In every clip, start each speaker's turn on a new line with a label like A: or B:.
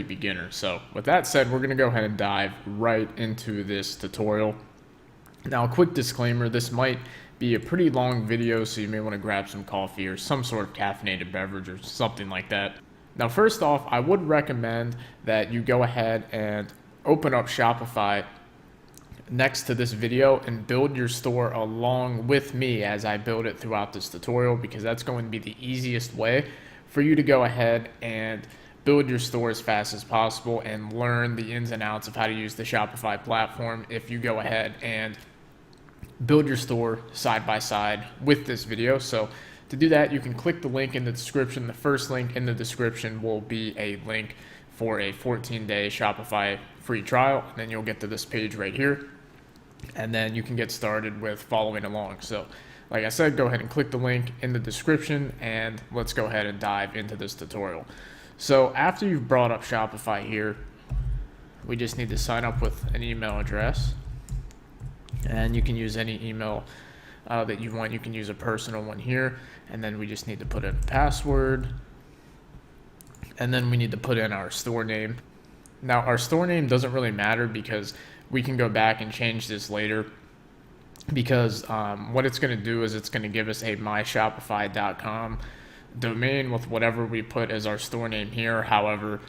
A: beginner. So with that said, we're going to go ahead and dive right into this tutorial. Now, a quick disclaimer, this might be a pretty long video, so you may want to grab some coffee or some sort of caffeinated beverage or something like that. Now, first off, I would recommend that you go ahead and open up Shopify next to this video and build your store along with me as I build it throughout this tutorial, because that's going to be the easiest way for you to go ahead and build your store as fast as possible and learn the ins and outs of how to use the Shopify platform if you go ahead and build your store side by side with this video. So to do that, you can click the link in the description. The first link in the description will be a link for a 14-day Shopify free trial. And then you'll get to this page right here, and then you can get started with following along. So like I said, go ahead and click the link in the description, and let's go ahead and dive into this tutorial. So after you've brought up Shopify here, we just need to sign up with an email address, and you can use any email that you want. You can use a personal one here, and then we just need to put in a password, and then we need to put in our store name. Now, our store name doesn't really matter because we can go back and change this later, because what it's going to do is it's going to give us a myshopify.com domain with whatever we put as our store name here. However,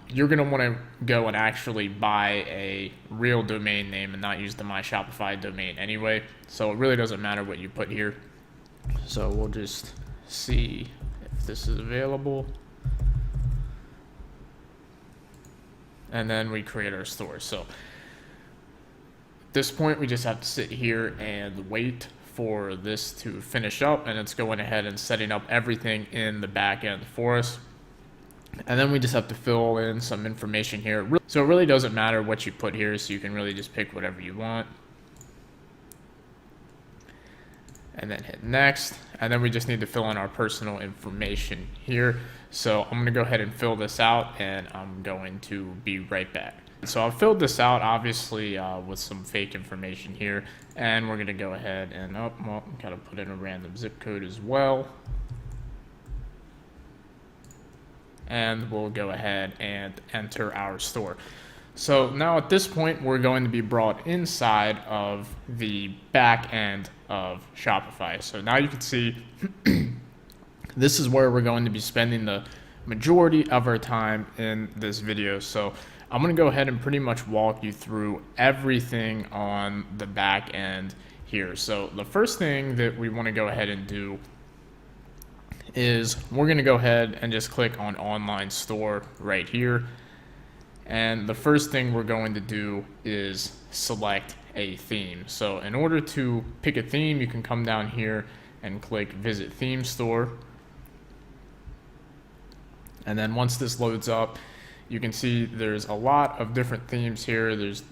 A: you're going to want to go and actually buy a real domain name and not use the My Shopify domain anyway. So it really doesn't matter what you put here. So we'll just see if this is available. And then we create our store. So at this point, we just have to sit here and wait for this to finish up, and it's going ahead and setting up everything in the back end for us. And then we just have to fill in some information here. So it really doesn't matter what you put here, so you can really just pick whatever you want. And then hit next. And then we just need to fill in our personal information here. So I'm going to go ahead and fill this out, and I'm going to be right back. So I've filled this out, obviously, with some fake information here, and we're going to go ahead and, got to put in a random zip code as well. And we'll go ahead and enter our store. So now at this point, we're going to be brought inside of the back end of Shopify. So now you can see this is where we're going to be spending the majority of our time in this video. So I'm going to go ahead and pretty much walk you through everything on the back end here. So the first thing that we want to go ahead and do is we're going to go ahead and just click on online store right here. And the first thing we're going to do is select a theme. So in order to pick a theme, you can come down here and click visit theme store. And then once this loads up, you can see there's a lot of different themes here. There's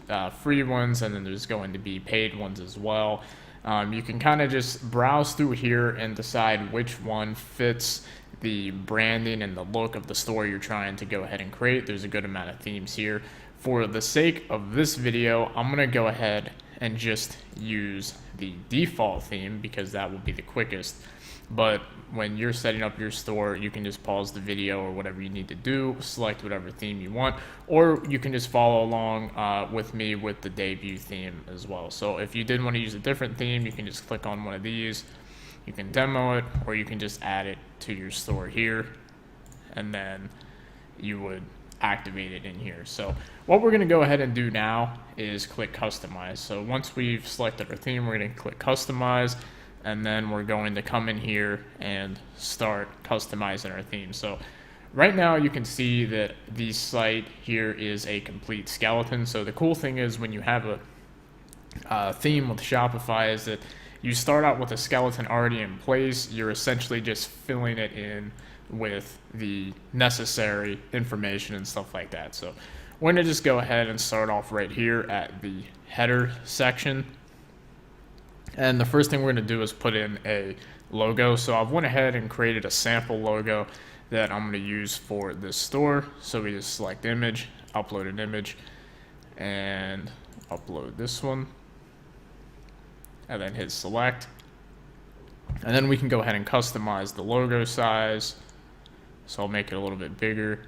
A: free ones, and then there's going to be paid ones as well. You can kind of just browse through here and decide which one fits the branding and the look of the store you're trying to go ahead and create. There's a good amount of themes here. For the sake of this video, I'm going to go ahead and just use the default theme because that will be the quickest. But when you're setting up your store, you can just pause the video or whatever you need to do, select whatever theme you want, or you can just follow along with me with the debut theme as well. So if you did want to use a different theme, you can just click on one of these. You can demo it, or you can just add it to your store here, and then you would activate it in here. So what we're going to go ahead and do now is click customize. So once we've selected our theme, we're going to click customize, and then we're going to come in here and start customizing our theme. So right now you can see that the site here is a complete skeleton. So the cool thing is when you have a theme with Shopify is that you start out with a skeleton already in place. You're essentially just filling it in with the necessary information and stuff like that. So we're going to just go ahead and start off right here at the header section. And the first thing we're going to do is put in a logo. So I've went ahead and created a sample logo that I'm going to use for this store. So we just select image, upload an image, and upload this one, and then hit select. And then we can go ahead and customize the logo size. So I'll make it a little bit bigger.